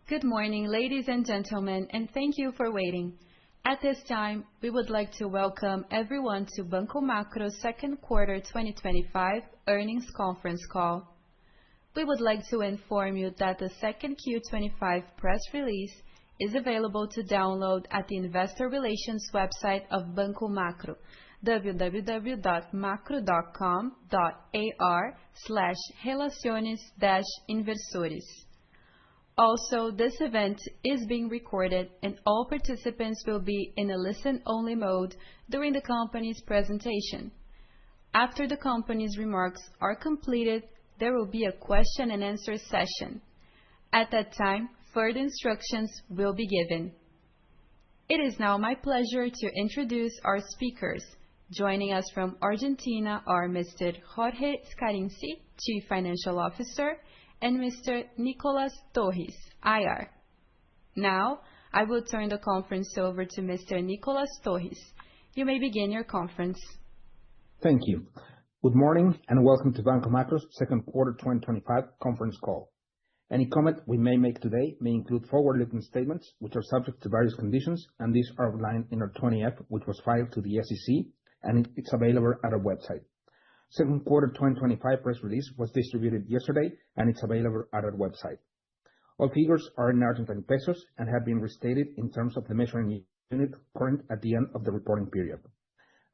Good morning, ladies and gentlemen, and thank you for waiting. At this time, we would like to welcome everyone to Banco Macro's second quarter 2025 earnings conference call. We would like to inform you that the second Q25 press release is available to download at the investor relations website of Banco Macro, www.macro.com.ar/relaciones-inversores. Also, this event is being recorded and all participants will be in a listen-only mode during the company's presentation. After the company's remarks are completed, there will be a question and answer session. At that time, further instructions will be given. It is now my pleasure to introduce our speakers. Joining us from Argentina are Mr. Jorge Scarinci, Chief Financial Officer, and Mr. Nicolas Torres, IR. Now, I will turn the conference over to Mr. Nicolas Torres. You may begin your conference. Thank you. Good morning and welcome to Banco Macro's second quarter 2025 conference call. Any comment we may make today may include forward-looking statements which are subject to various conditions, and these are outlined in our 20-F, which was filed to the SEC, and it's available at our website. Second quarter 2025 press release was distributed yesterday, and it's available at our website. All figures are in Argentine pesos and have been restated in terms of the measuring unit current at the end of the reporting period.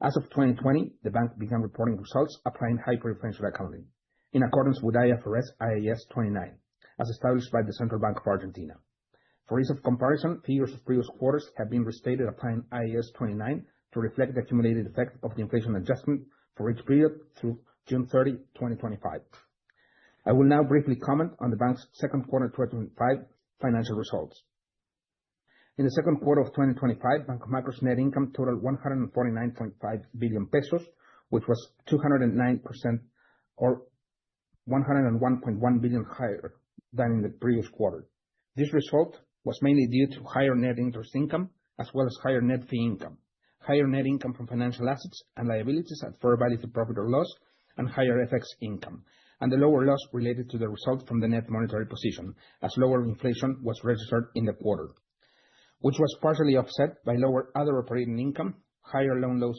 As of 2020, the bank began reporting results applying hyperinflation accounting, in accordance with IFRS IAS 29, as established by the Central Bank of Argentina. For ease of comparison, figures of previous quarters have been restated applying IAS 29 to reflect the accumulated effect of the inflation adjustment for each period through June 30, 2025. I will now briefly comment on the bank's second quarter 2025 financial results. In the second quarter of 2025, Banco Macro's net income totaled 149.5 billion pesos, which was 209% or 101.1 billion higher than in the previous quarter. This result was mainly due to higher net interest income as well as higher net fee income, higher net income from financial assets and liabilities at fair value to profit or loss, and higher FX income, and the lower loss related to the result from the net monetary position, as lower inflation was registered in the quarter, which was partially offset by lower other operating income, higher loan loss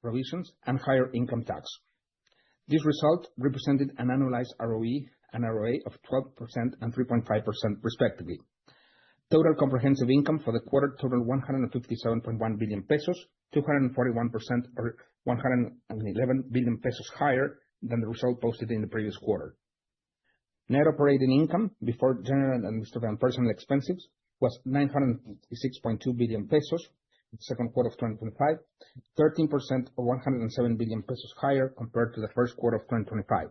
provisions, and higher income tax. This result represented an annualized ROE and ROA of 12% and 3.5% respectively. Total comprehensive income for the quarter totaled 157.1 billion pesos, 241% or 111 billion pesos higher than the result posted in the previous quarter. Net operating income before general and administrative and personal expenses was 956.2 billion pesos in the second quarter of 2025, 13% or 107 billion pesos higher compared to the first quarter of 2025,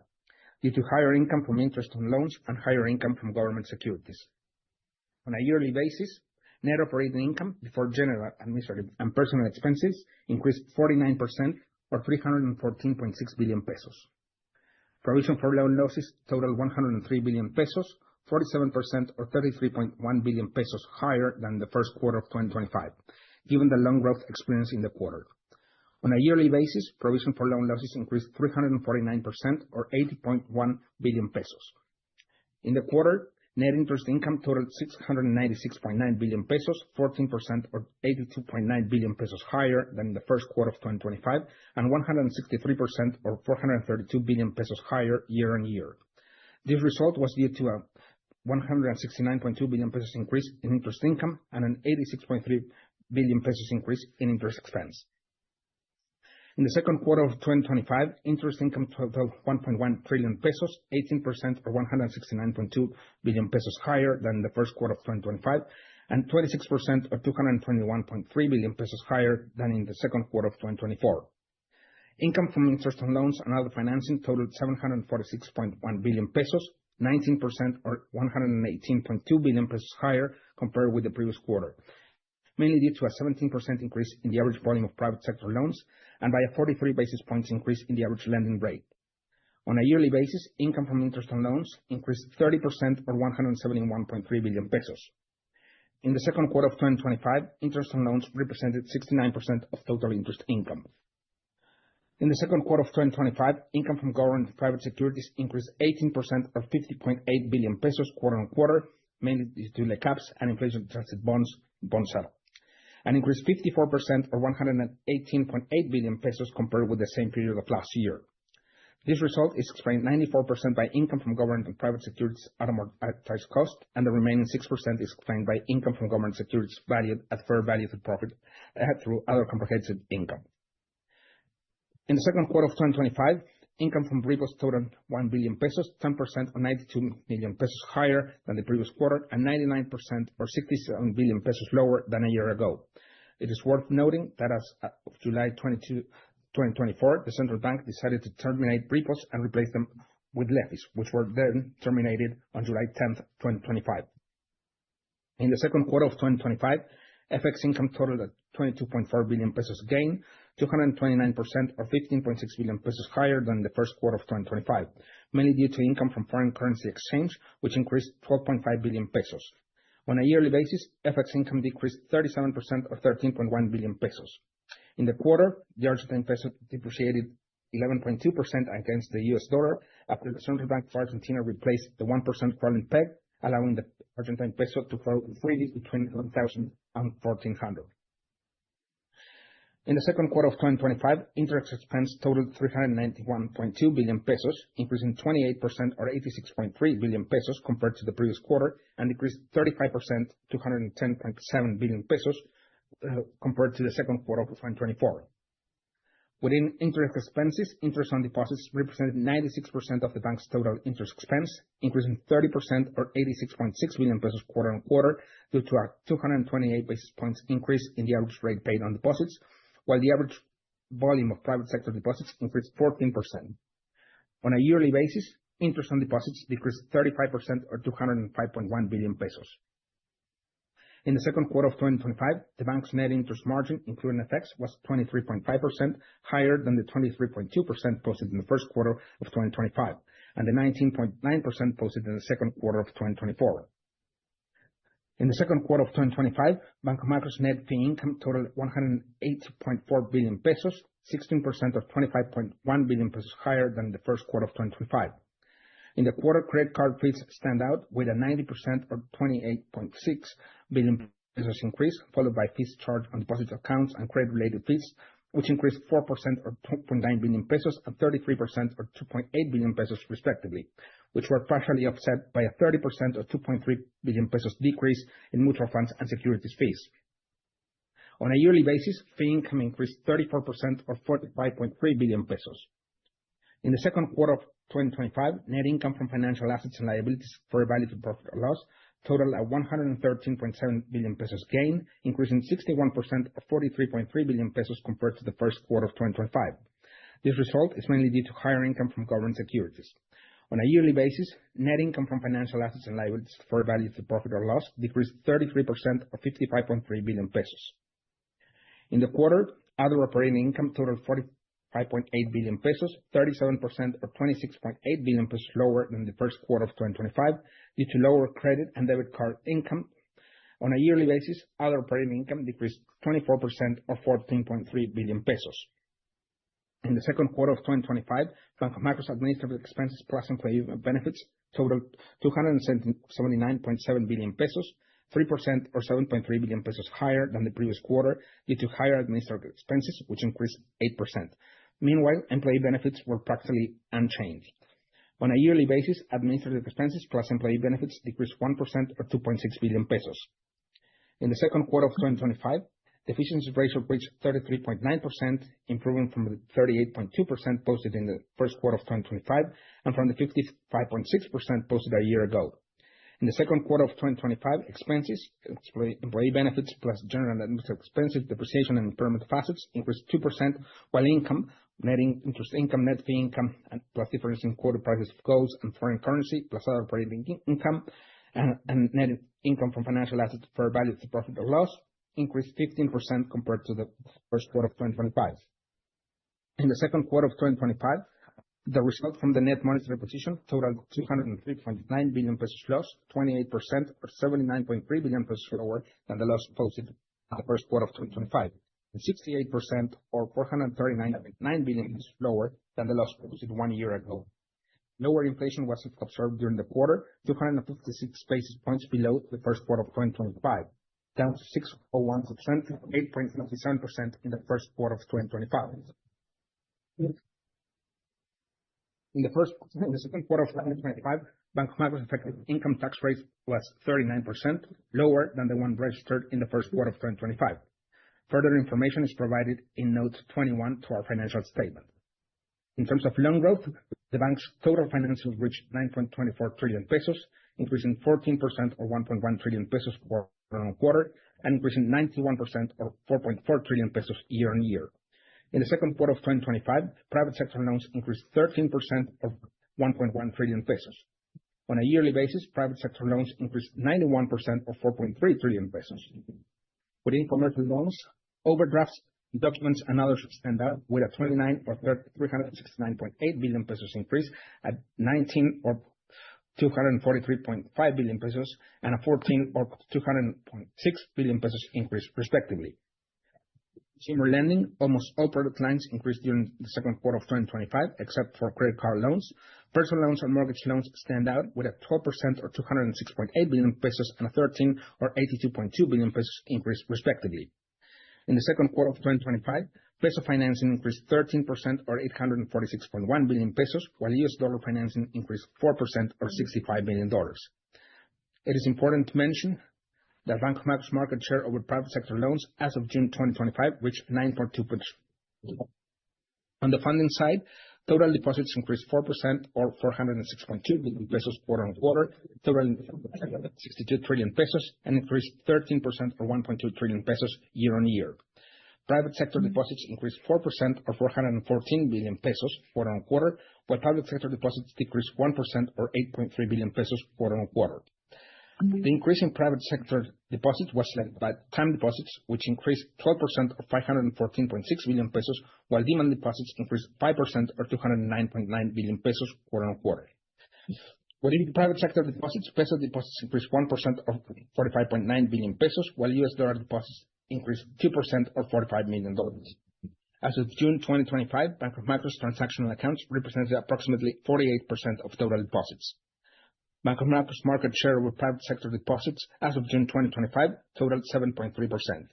due to higher income from interest on loans and higher income from government securities. On a yearly basis, net operating income before general, administrative, and personal expenses increased 49% or 314.6 billion pesos. Provision for loan losses totaled 103 billion pesos, 47% or 33.1 billion pesos higher than the first quarter of 2025, given the loan growth experienced in the quarter. On a yearly basis, provision for loan losses increased 349% or 80.1 billion pesos. In the quarter, net interest income totaled 696.9 billion pesos, 14% or 82.9 billion pesos higher than the first quarter of 2025, and 163% or 432 billion pesos higher year on year. This result was due to a 169.2 billion pesos increase in interest income and an 86.3 billion pesos increase in interest expense. In the second quarter of 2025, interest income totaled 1.1 trillion pesos, 18% or 169.2 billion pesos higher than the first quarter of 2025, and 26% or 221.3 billion pesos higher than in the second quarter of 2024. Income from interest on loans and other financing totaled 746.1 billion pesos, 19% or 118.2 billion pesos higher compared with the previous quarter, mainly due to a 17% increase in the average volume of private sector loans and by a 43 basis points increase in the average lending rate. On a yearly basis, income from interest on loans increased 30% or 171.3 billion pesos. In the second quarter of 2025, interest on loans represented 69% of total interest income. In the second quarter of 2025, income from government and private securities increased 18% or 50.8 billion pesos quarter on quarter, mainly due to the caps and inflation-adjusted bonds settle, and increased 54% or 118.8 billion pesos compared with the same period of last year. This result is explained 94% by income from government and private securities at amortized cost, and the remaining 6% is explained by income from government securities valued at fair value through profit through other comprehensive income. In the second quarter of 2025, income from repos totaled 1 billion pesos, 10% or 92 million pesos higher than the previous quarter, and 99% or 67 billion pesos lower than a year ago. It is worth noting that as of July 22, 2024, the central bank decided to terminate repos and replace them with levies, which were then terminated on July 10, 2025. In the second quarter of 2025, FX income totaled at 22.4 billion pesos gain, 229% or 15.6 billion pesos higher than the first quarter of 2025, mainly due to income from foreign currency exchange, which increased 12.5 billion pesos. On a yearly basis, FX income decreased 37% or 13.1 billion pesos. In the quarter, the Argentine peso depreciated 11.2% against the US dollar after the Central Bank of Argentina replaced the 1% crawling peg, allowing the Argentine peso to fall freely between 1,000 and 1,400. In the second quarter of 2025, interest expense totaled 391.2 billion pesos, increasing 28% or 86.3 billion pesos compared to the previous quarter, and decreased 35% to 110.7 billion pesos compared to the second quarter of 2024. Within interest expenses, interest on deposits represented 96% of the bank's total interest expense, increasing 30% or 86.6 billion pesos quarter on quarter due to a 228 basis points increase in the average rate paid on deposits, while the average volume of private sector deposits increased 14%. On a yearly basis, interest on deposits decreased 35% or 205.1 billion pesos. In the second quarter of 2025, the bank's net interest margin, including FX, was 23.5%, higher than the 23.2% posted in the first quarter of 2025, and the 19.9% posted in the second quarter of 2024. In the second quarter of 2025, Banco Macro's net fee income totaled 108.4 billion pesos, 16% or 25.1 billion pesos higher than the first quarter of 2025. In the quarter, credit card fees stand out with a 90% or 28.6 billion pesos increase, followed by fees charged on deposit accounts and credit-related fees, which increased 4% or 2.9 billion pesos and 33% or 2.8 billion pesos respectively, which were partially offset by a 30% or 2.3 billion pesos decrease in mutual funds and securities fees. On a yearly basis, fee income increased 34% or 45.3 billion pesos. In the second quarter of 2025, net income from financial assets and liabilities fair value to profit or loss totaled at 113.7 billion pesos gain, increasing 61% or 43.3 billion pesos compared to the first quarter of 2025. This result is mainly due to higher income from government securities. On a yearly basis, net income from financial assets and liabilities fair value to profit or loss decreased 33% or 55.3 billion pesos. In the quarter, other operating income totaled 45.8 billion pesos, 37% or 26.8 billion pesos lower than the first quarter of 2025 due to lower credit and debit card income. On a yearly basis, other operating income decreased 24% or 14.3 billion pesos. In the second quarter of 2025, Banco Macro's administrative expenses plus employee benefits totaled 279.7 billion pesos, 3% or 7.3 billion pesos higher than the previous quarter due to higher administrative expenses, which increased 8%. Meanwhile, employee benefits were practically unchanged. On a yearly basis, administrative expenses plus employee benefits decreased 1% or 2.6 billion pesos. In the second quarter of 2025, the efficiency ratio reached 33.9%, improving from the 38.2% posted in the first quarter of 2025 and from the 55.6% posted a year ago. In the second quarter of 2025, expenses, employee benefits plus general and administrative expenses, depreciation and impairment of assets increased 2%, while income, net interest income, net fee income, and plus difference in quoted prices of goods and foreign currency, plus other operating income, and net income from financial assets fair value to profit or loss increased 15% compared to the first quarter of 2025. In the second quarter of 2025, the result from the net monetary position totaled 203.9 billion pesos loss, 28% or 79.3 billion pesos lower than the loss posted in the first quarter of 2025, and 68% or 439.9 billion pesos lower than the loss posted 1 year ago. Lower inflation was observed during the quarter, 256 basis points below the first quarter of 2025, down to 6.01% from 8.97% in the first quarter of 2025. In the second quarter of 2025, Banco Macro's effective income tax rate was 39%, lower than the one registered in the first quarter of 2025. Further information is provided in note 21 to our financial statement. In terms of loan growth, the bank's total financing reached 9.24 trillion pesos, increasing 14% or 1.1 trillion pesos quarter-on-quarter, and increasing 91% or 4.4 trillion pesos year-on-year. In the second quarter of 2025, private sector loans increased 13% or 1.1 trillion pesos. On a yearly basis, private sector loans increased 91% or 4.3 trillion pesos. Within commercial loans, overdrafts, documents, and others stand out with a 29 or 369.8 billion pesos increase, a 19 or 243.5 billion pesos, and a 14 or 200.6 billion pesos increase, respectively. Consumer lending, almost all product lines increased during the second quarter of 2025, except for credit card loans. Personal loans and mortgage loans stand out with a 12% or 206.8 billion pesos and a 13 or 82.2 billion pesos increase, respectively. In the second quarter of 2025, peso financing increased 13% or 846.1 billion pesos, while US dollar financing increased 4% or $65 billion. It is important to mention that Banco Macro's market share over private sector loans as of June 2025 reached 9.2%. On the funding side, total deposits increased 4% or 406.2 billion pesos quarter-on-quarter, totaling 62 trillion pesos, and increased 13% or 1.2 trillion pesos year-on-year. Private sector deposits increased 4% or 414 billion pesos quarter-on-quarter, while public sector deposits decreased 1% or 8.3 billion pesos quarter-on-quarter. The increase in private sector deposits was led by time deposits, which increased 12% or 514.6 billion pesos, while demand deposits increased 5% or 209.9 billion pesos quarter-on-quarter. Within private sector deposits, peso deposits increased 1% or 45.9 billion pesos, while US dollar deposits increased 2% or $45 million. As of June 2025, Banco Macro's transactional accounts represented approximately 48% of total deposits. Banco Macro's market share over private sector deposits as of June 2025 totaled 7.3%.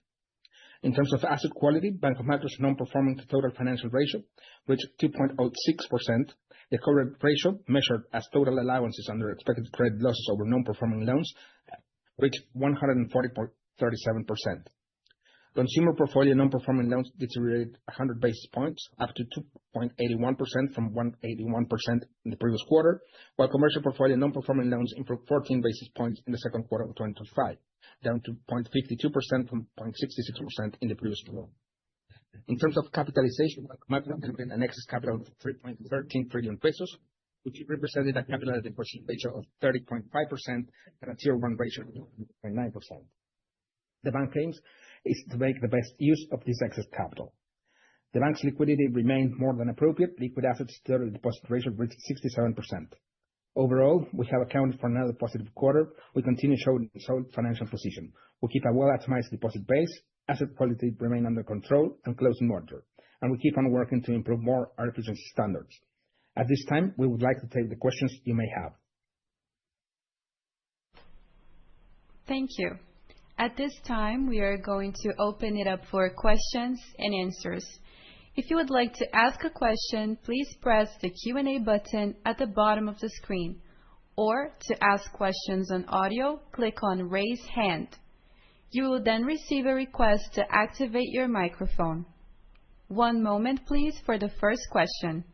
In terms of asset quality, Banco Macro's non-performing to total financial ratio reached 2.06%. The coverage ratio, measured as total allowances under expected credit losses over non-performing loans, reached 140.37%. Consumer portfolio non-performing loans deteriorated 100 basis points, up to 2.81% from 1.81% in the previous quarter, while commercial portfolio non-performing loans improved 14 basis points in the second quarter of 2025, down to 0.52% from 0.66% in the previous quarter. In terms of capitalization, Banco Macro maintained an excess capital of 3.13 trillion pesos, which represented a capital adequacy ratio of 30.5% and a Tier 1 ratio of 2.9%. The bank aims is to make the best use of this excess capital. The bank's liquidity remained more than appropriate. Liquid assets to total deposit ratio reached 67%. Overall, we have accounted for another positive quarter. We continue showing solid financial position. We keep a well-optimized deposit base, asset quality remain under control and closely monitored, and we keep on working to improve more our efficiency standards. At this time, we would like to take the questions you may have. Thank you. At this time, we are going to open it up for questions and answers. If you would like to ask a question, please press the Q&A button at the bottom of the screen. Or to ask questions on audio, click on Raise Hand. You will then receive a request to activate your microphone. One moment, please, for the first question.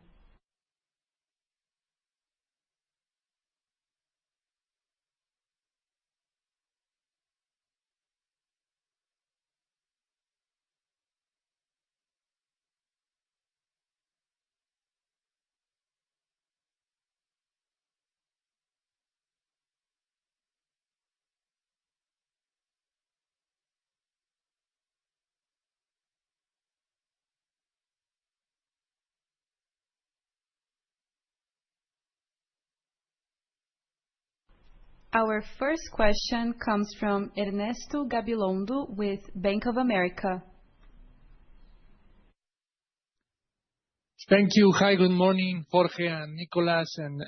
Our first question comes from Ernesto Gabilondo with Bank of America. Thank you. Hi, good morning, Jorge and Nicolas, and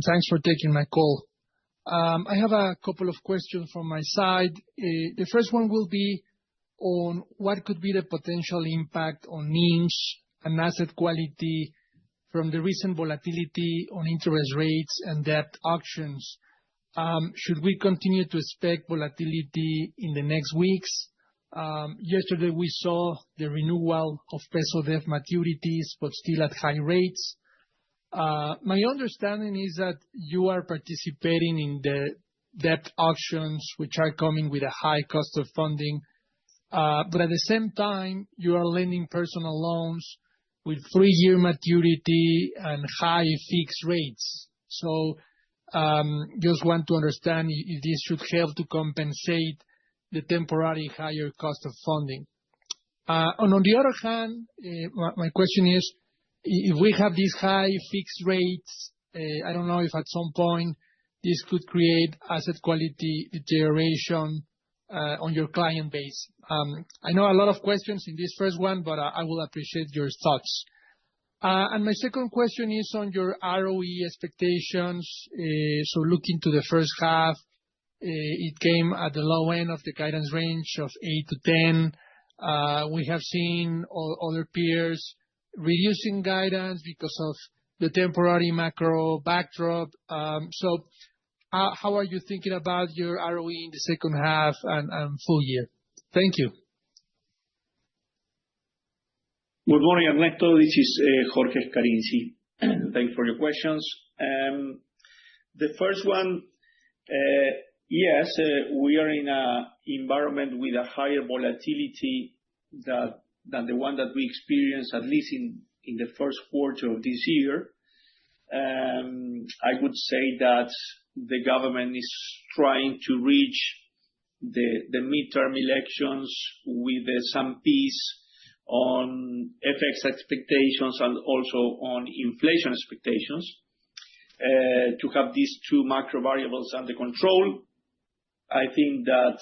thanks for taking my call. I have a couple of questions from my side. The first one will be on what could be the potential impact on NIMs and asset quality from the recent volatility on interest rates and debt auctions. Should we continue to expect volatility in the next weeks? Yesterday, we saw the renewal of peso debt maturities, but still at high rates. My understanding is that you are participating in the debt auctions, which are coming with a high cost of funding. But at the same time, you are lending personal loans with 3-year maturity and high fixed rates. So just want to understand if this should help to compensate the temporary higher cost of funding. And on the other hand, my question is, if we have these high fixed rates, I don't know if at some point this could create asset quality deterioration on your client base. I know a lot of questions in this first one, but I will appreciate your thoughts. And my second question is on your ROE expectations. So looking to the first half, it came at the low end of the guidance range of 8 to 10. We have seen other peers reducing guidance because of the temporary macro backdrop. So how are you thinking about your ROE in the second half and full year? Thank you. Good morning, Ernesto. This is Jorge Scarinci. Thanks for your questions. The first one, yes, we are in an environment with a higher volatility than the one that we experienced, at least in the first quarter of this year. I would say that the government is trying to reach the midterm elections with some peace on FX expectations and also on inflation expectations, to have these two macro variables under control. I think that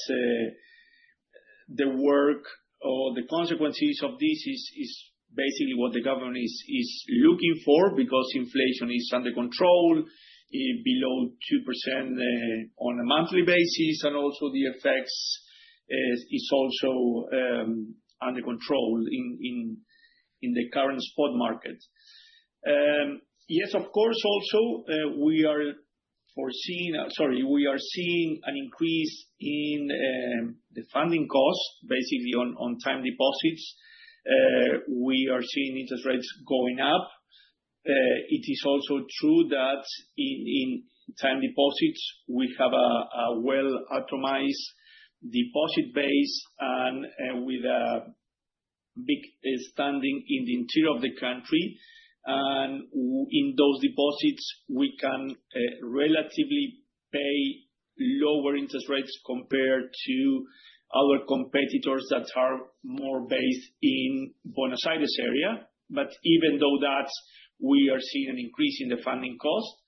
the work or the consequences of this is basically what the government is looking for, because inflation is under control, below 2% on a monthly basis, and also the FX is also under control in the current spot market. Yes, of course, also we are seeing an increase in the funding costs, basically on time deposits. We are seeing interest rates going up. It is also true that in time deposits, we have a well-atomized deposit base and with a big standing in the interior of the country. And in those deposits, we can relatively pay lower interest rates compared to other competitors that are more based in Buenos Aires area. But even though that, we are seeing an increase in the funding cost.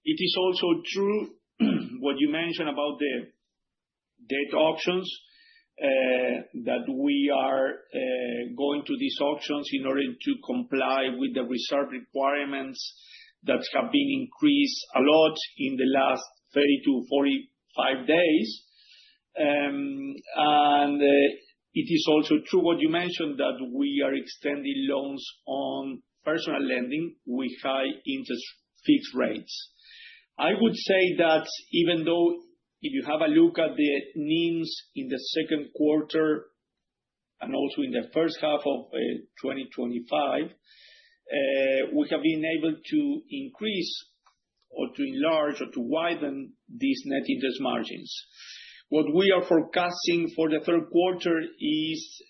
It is also true what you mentioned about the debt auctions, that we are going to these auctions in order to comply with the reserve requirements that have been increased a lot in the last 30 to 45 days. And it is also true what you mentioned, that we are extending loans on personal lending with high interest fixed rates. I would say that even though if you have a look at the NIMs in the second quarter and also in the first half of 2025, we have been able to increase or to enlarge or to widen these net interest margins. What we are forecasting for the third quarter is,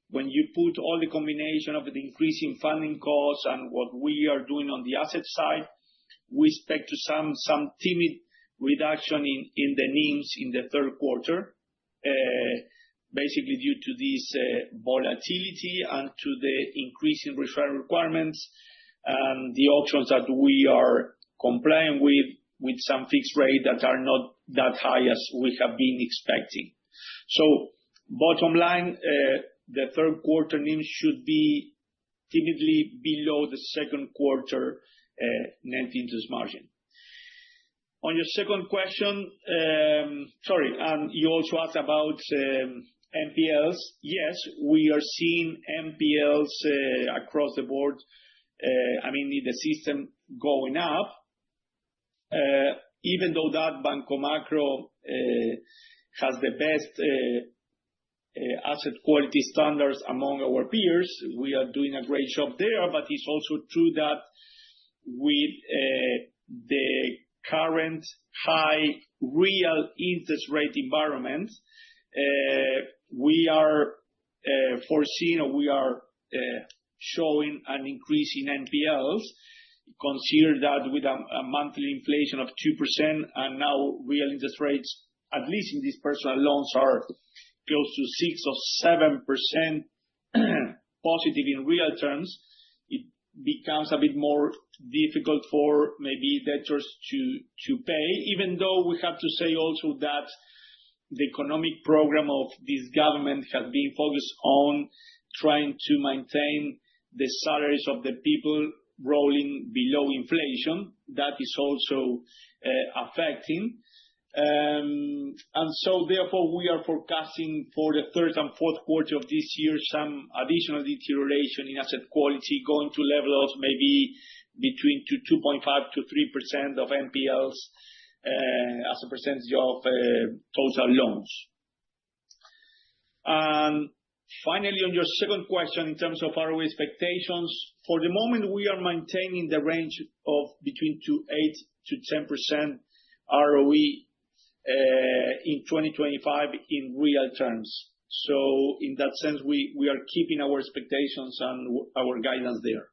when you put all the combination of the increasing funding costs and what we are doing on the asset side, we expect some timid reduction in the NIMs in the third quarter, basically due to this volatility and to the increase in reserve requirements and the auctions that we are complying with some fixed rate that are not that high as we have been expecting. So bottom line, the third quarter NIM should be timidly below the second quarter net interest margin. On your second question, and you also asked about NPLs. Yes, we are seeing NPLs across the board, in the system going up. Even though that Banco Macro has the best asset quality standards among our peers, we are doing a great job there. But it's also true that with the current high real interest rate environment, we are foreseeing, or we are showing an increase in NPLs. Consider that with a monthly inflation of 2%, and now real interest rates, at least in these personal loans, are close to 6 or 7% positive in real terms, it becomes a bit more difficult for maybe debtors to pay, even though we have to say also that the economic program of this government has been focused on trying to maintain the salaries of the people rolling below inflation. That is also affecting. And so therefore we are forecasting for the third and fourth quarter of this year some additional deterioration in asset quality, going to levels maybe between 2.5 to 3% of NPLs as a percentage of total loans. And finally, on your second question, in terms of ROE expectations, for the moment we are maintaining the range of between 8 to 10% ROE in 2025 in real terms. So in that sense, we are keeping our expectations and our guidance there.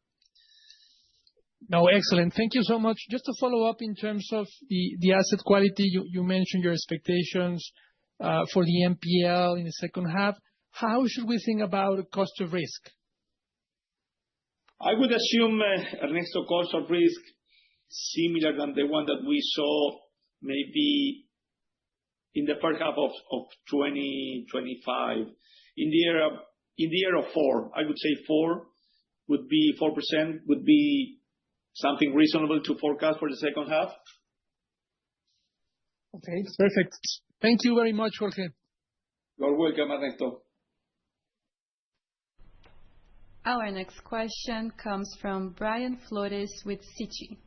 No, excellent. Thank you so much. Just to follow up in terms of the asset quality, you mentioned your expectations for the NPL in the second half. How should we think about cost of risk? I would assume, Ernesto, cost of risk similar than the one that we saw maybe in the first half of 2025. In the year of 4, I would say 4 would be 4% would be something reasonable to forecast for the second half. Okay, perfect. Thank you very much, Jorge. You're welcome, Ernesto. Our next question comes from Brian Flores with Citi.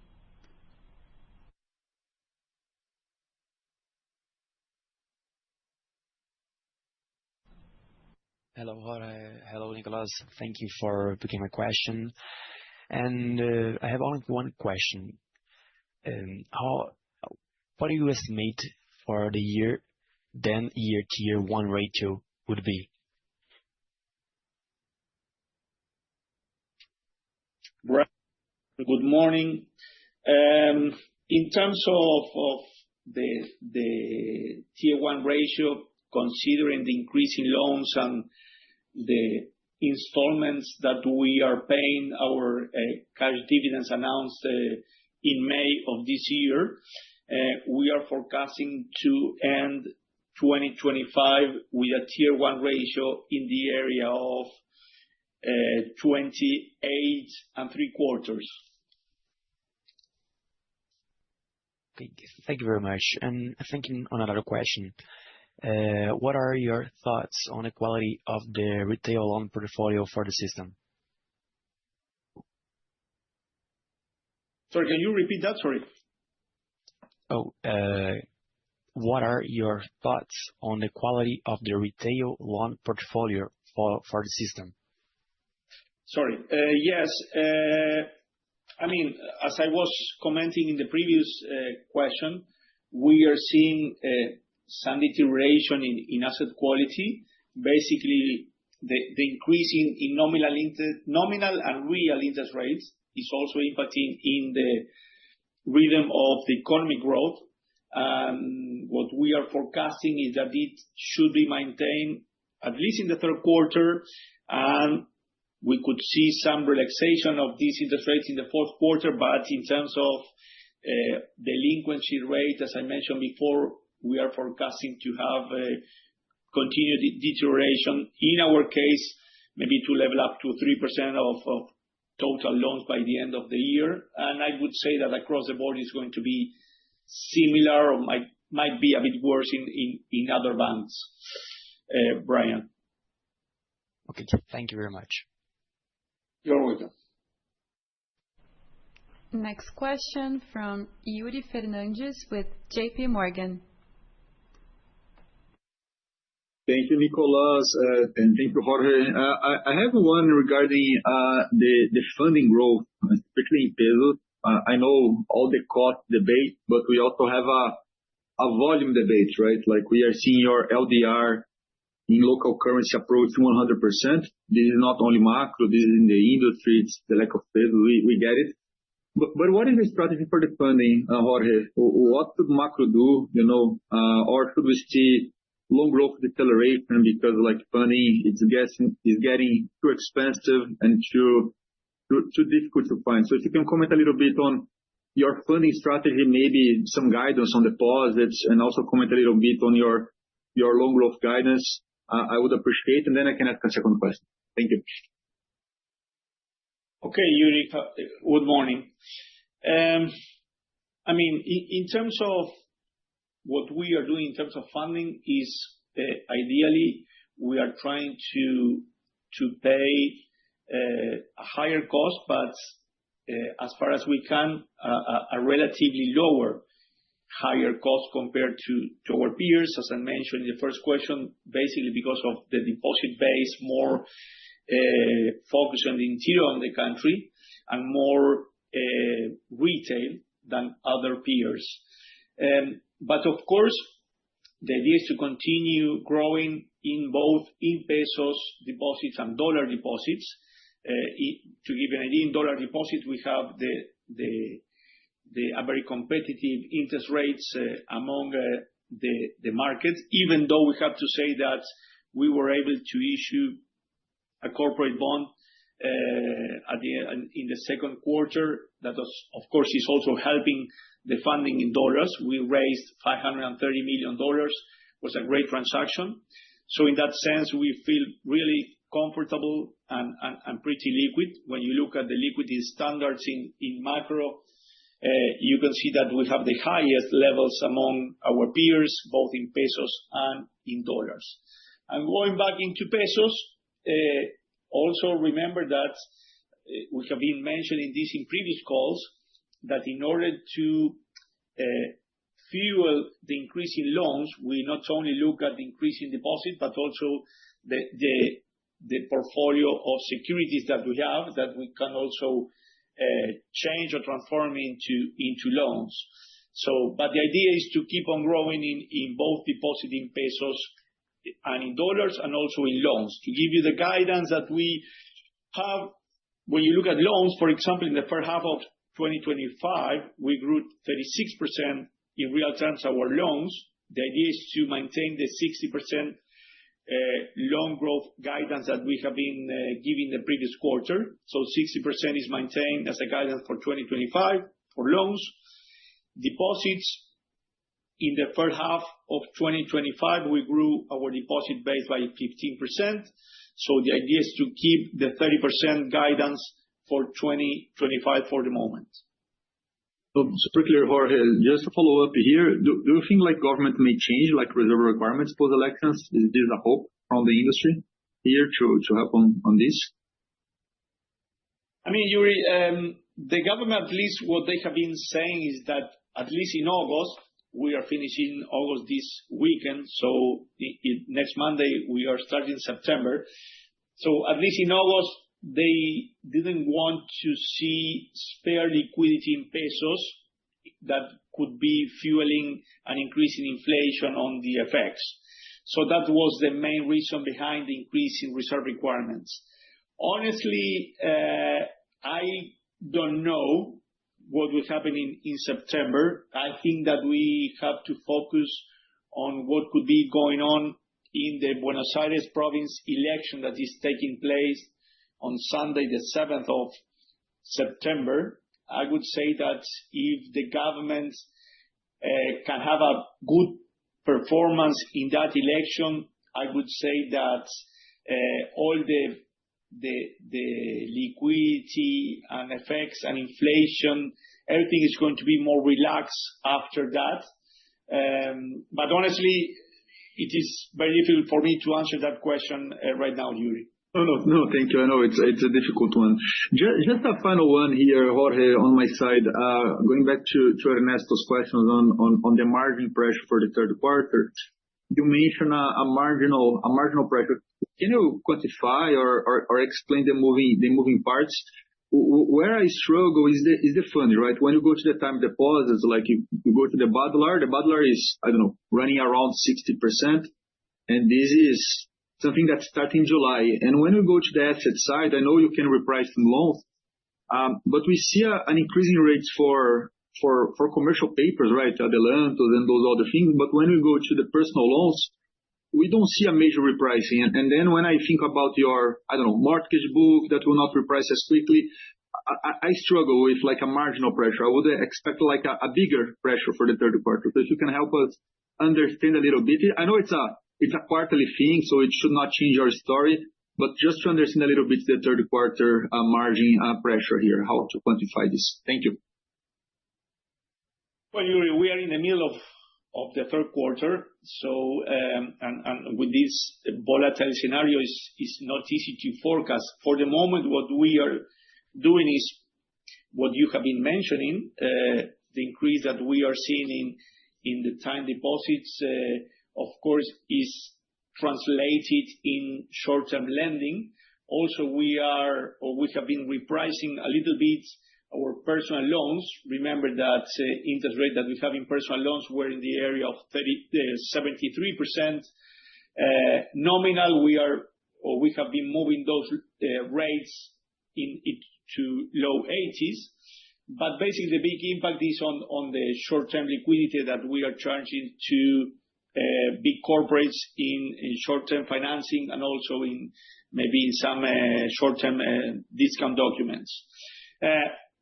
Hello, Jorge. Hello, Nicolas. Thank you for picking my question. And I have only one question. What do you estimate for the year Tier 1 ratio would be? Good morning. In terms of the Tier 1 ratio, considering the increase in loans and the installments that we are paying, our cash dividends announced in May of this year, we are forecasting to end 2025 with a Tier 1 ratio in the area of 28.75. Okay, thank you very much. And thinking on another question, what are your thoughts on the quality of the retail loan portfolio for the system? Sorry, can you repeat that? Sorry. What are your thoughts on the quality of the retail loan portfolio for the system? Sorry. Yes. As I was commenting in the previous question, we are seeing some deterioration in asset quality. Basically, the increase in nominal and real interest rates is also impacting in the rhythm of the economic growth. What we are forecasting is that it should be maintained at least in the third quarter, and we could see some relaxation of these interest rates in the fourth quarter. But in terms of delinquency rate, as I mentioned before, we are forecasting to have a continued deterioration. In our case, maybe to level up to 3% of total loans by the end of the year. I would say that across the board, it's going to be similar or might be a bit worse in other banks, Brian. Okay, thank you very much. You're welcome. Next question from Yuri Fernandes with JP Morgan. Thank you, Nicolas, and thank you, Jorge. I have one regarding the funding growth, especially in pesos. I know all the cost debate, but we also have a volume debate, right? Like we are seeing your LDR in local currency approach 100%. This is not only macro, this is in the industry, it's the lack of pesos, we get it. But what is the strategy for the funding, Jorge? What should macro do, or should we see loan growth deceleration because like funding is getting too expensive and too difficult to find? So if you can comment a little bit on your funding strategy, maybe some guidance on deposits, and also comment a little bit on your loan growth guidance, I would appreciate, and then I can ask a second question. Thank you. Okay, Yuri, good morning. In terms of what we are doing in terms of funding is ideally we are trying to pay a higher cost, but as far as we can, a relatively lower higher cost compared to our peers. As I mentioned in the first question, basically because of the deposit base more focused on the interior of the country and more retail than other peers. But of course, the idea is to continue growing in both in pesos deposits and dollar deposits. To give you an idea, in dollar deposits, we have a very competitive interest rates among the markets, even though we have to say that we were able to issue a corporate bond in the second quarter. That was, of course, is also helping the funding in dollars. We raised $530 million. Was a great transaction. So in that sense, we feel really comfortable and pretty liquid. When you look at the liquidity standards in macro, you can see that we have the highest levels among our peers, both in pesos and in dollars. And going back into pesos, also remember that we have been mentioning this in previous calls, that in order to fuel the increase in loans, we not only look at the increase in deposit, but also the portfolio of securities that we have, that we can also change or transform into loans. But the idea is to keep on growing in both deposit in pesos and in dollars, and also in loans. To give you the guidance that we have, when you look at loans, for example, in the first half of 2025, we grew 36% in real terms our loans. The idea is to maintain the 60% loan growth guidance that we have been giving the previous quarter. So 60% is maintained as a guidance for 2025 for loans. Deposits, in the first half of 2025, we grew our deposit base by 15%. So the idea is to keep the 30% guidance for 2025 for the moment. So super clear, Jorge. Just to follow up here, do you think like government may change like reserve requirements post elections? Is this a hope from the industry here to help on this? Yuri, the government, at least what they have been saying is that at least in August, we are finishing August this weekend. So next Monday, we are starting September. So at least in August, they didn't want to see spare liquidity in pesos that could be fueling an increase in inflation on the FX. So that was the main reason behind the increase in reserve requirements. Honestly, I don't know what will happen in September. I think that we have to focus on what could be going on in the Buenos Aires province election that is taking place on Sunday, the 7th of September. I would say that if the government can have a good performance in that election, I would say that all the liquidity and effects and inflation, everything is going to be more relaxed after that. But honestly, it is very difficult for me to answer that question right now, Yuri. No, thank you. I know it's a difficult one. Just a final one here, Jorge, on my side. Going back to Ernesto's questions on the margin pressure for the third quarter. You mentioned a marginal pressure. Can you quantify or explain the moving parts? Where I struggle is the funding, right? When you go to the time deposits, like you go to the bottler is, I don't know, running around 60%, and this is something that started in July. And when you go to the asset side, I know you can reprice some loans, but we see an increasing rates for commercial papers, right? Adelantos and those other things. But when we go to the personal loans, we don't see a major repricing. And then when I think about your, I don't know, mortgage book that will not reprice as quickly, I struggle with like a marginal pressure. I would expect like a bigger pressure for the third quarter. So if you can help us understand a little bit. I know it's a quarterly thing, so it should not change our story, but just to understand a little bit the third quarter margin pressure here, how to quantify this. Thank you. Well, Yuri, we are in the middle of the third quarter, so and with this volatile scenario, is not easy to forecast. For the moment, what we are doing is what you have been mentioning, the increase that we are seeing in the time deposits, of course, is translated in short-term lending. Also, we have been repricing a little bit our personal loans. Remember that interest rate that we have in personal loans were in the area of 73%. Nominal, we have been moving those rates to low 80s. But basically, the big impact is on the short-term liquidity that we are charging to big corporates in short-term financing, and also in maybe in some short-term discount documents.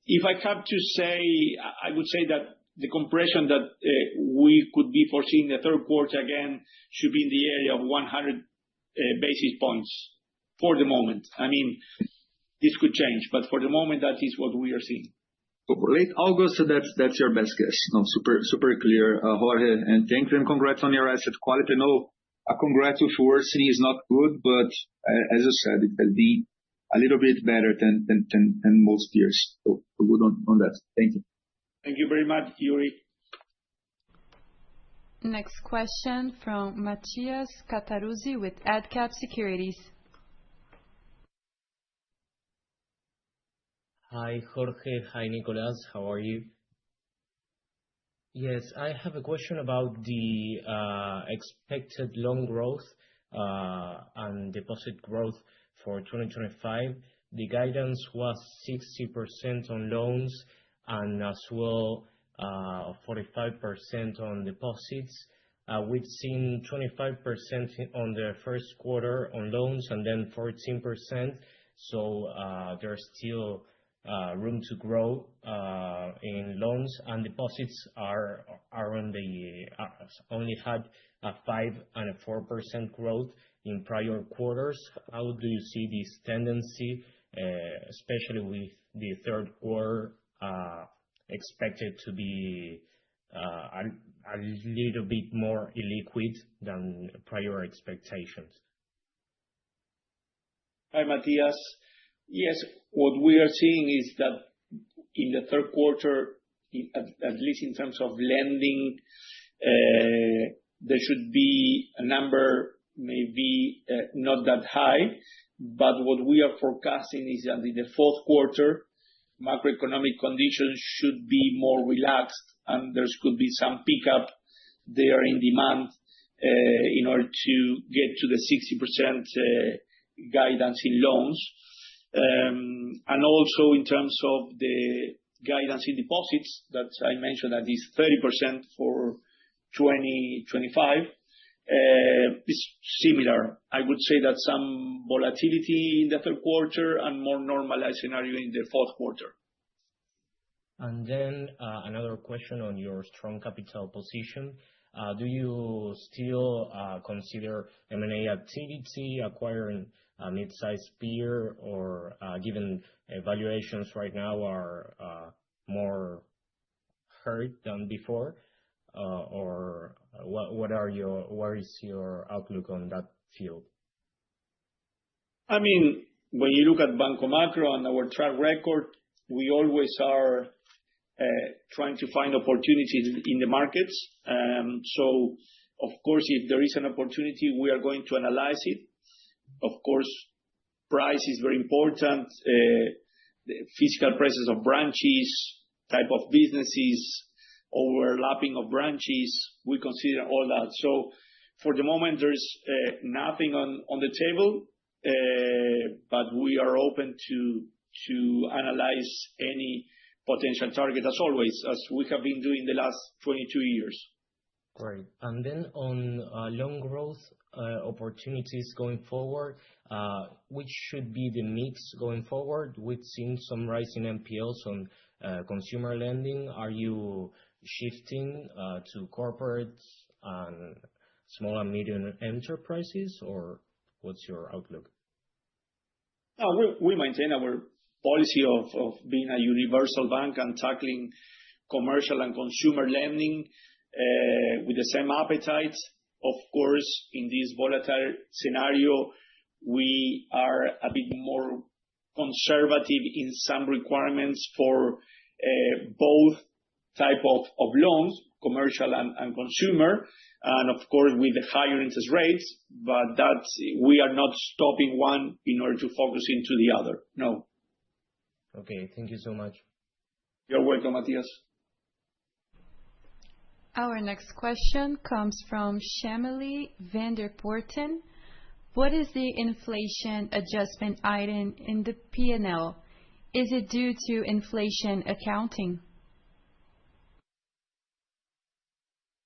If I have to say, I would say that the compression that we could be foreseeing the third quarter again should be in the area of 100 basis points for the moment. I mean, this could change, but for the moment, that is what we are seeing. So late August, that's your best guess. No, super clear, Jorge, and thank you and congrats on your asset quality. No, a congrats with worsening is not good, but as you said, it has been a little bit better than most years. So good on that. Thank you. Thank you very much, Yuri. Next question from Matias Cataruzzi with AdCap Securities. Hi, Jorge. Hi, Nicolas. How are you? Yes, I have a question about the expected loan growth and deposit growth for 2025. The guidance was 60% on loans and as well 45% on deposits. We've seen 25% on the first quarter on loans and then 14%. So there's still room to grow in loans, and deposits are only had a 5% and a 4% growth in prior quarters. How do you see this tendency, especially with the third quarter expected to be a little bit more illiquid than prior expectations? Hi, Matias. Yes, what we are seeing is that in the third quarter, at least in terms of lending, there should be a number maybe not that high, but what we are forecasting is that in the fourth quarter, macroeconomic conditions should be more relaxed, and there could be some pickup there in demand in order to get to the 60% guidance in loans. And also in terms of the guidance in deposits that I mentioned, that is 30% for 2025, is similar. I would say that some volatility in the third quarter and more normalized scenario in the fourth quarter. And then another question on your strong capital position. Do you still consider M&A activity, acquiring a mid-sized peer, or given valuations right now are more hurt than before? Or what is your outlook on that field? I mean, when you look at Banco Macro and our track record, we always are trying to find opportunities in the markets. So, of course, if there is an opportunity, we are going to analyze it. Of course, price is very important. The physical presence of branches, type of businesses, overlapping of branches, we consider all that. So, for the moment, there's nothing on the table, but we are open to analyze any potential target, as always, as we have been doing the last 22 years. Great. And then on loan growth opportunities going forward, which should be the mix going forward? We've seen some rise in NPLs on consumer lending. Are you shifting to corporates and small and medium enterprises, or what's your outlook? We maintain our policy of being a universal bank and tackling commercial and consumer lending with the same appetite. Of course, in this volatile scenario, we are a bit more conservative in some requirements for both type of loans, commercial and consumer, and of course with the higher interest rates, but that we are not stopping one in order to focus into the other. No. Okay, thank you so much. You're welcome, Matias. Our next question comes from Shamili Vanderpoorten. What is the inflation adjustment item in the P&L? Is it due to inflation accounting?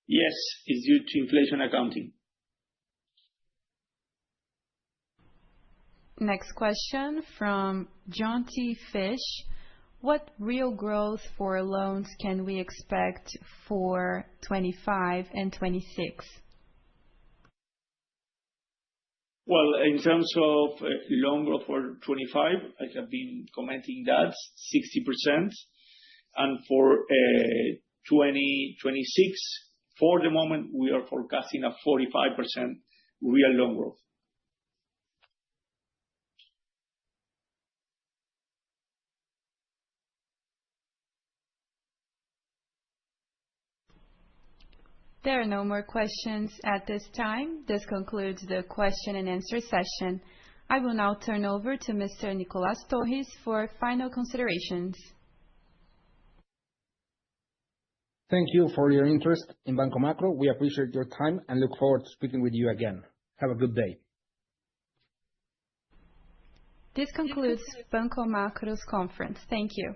Yes, it's due to inflation accounting. Next question from John T. Fish. What real growth for loans can we expect for 25 and 26? Well, in terms of loan growth for 25, I have been commenting that 60%. And for 2026, for the moment, we are forecasting a 45% real loan growth. There are no more questions at this time. This concludes the question and answer session. I will now turn over to Mr. Nicolás Torres for final considerations. Thank you for your interest in Banco Macro. We appreciate your time and look forward to speaking with you again. Have a good day. This concludes Banco Macro's conference. Thank you.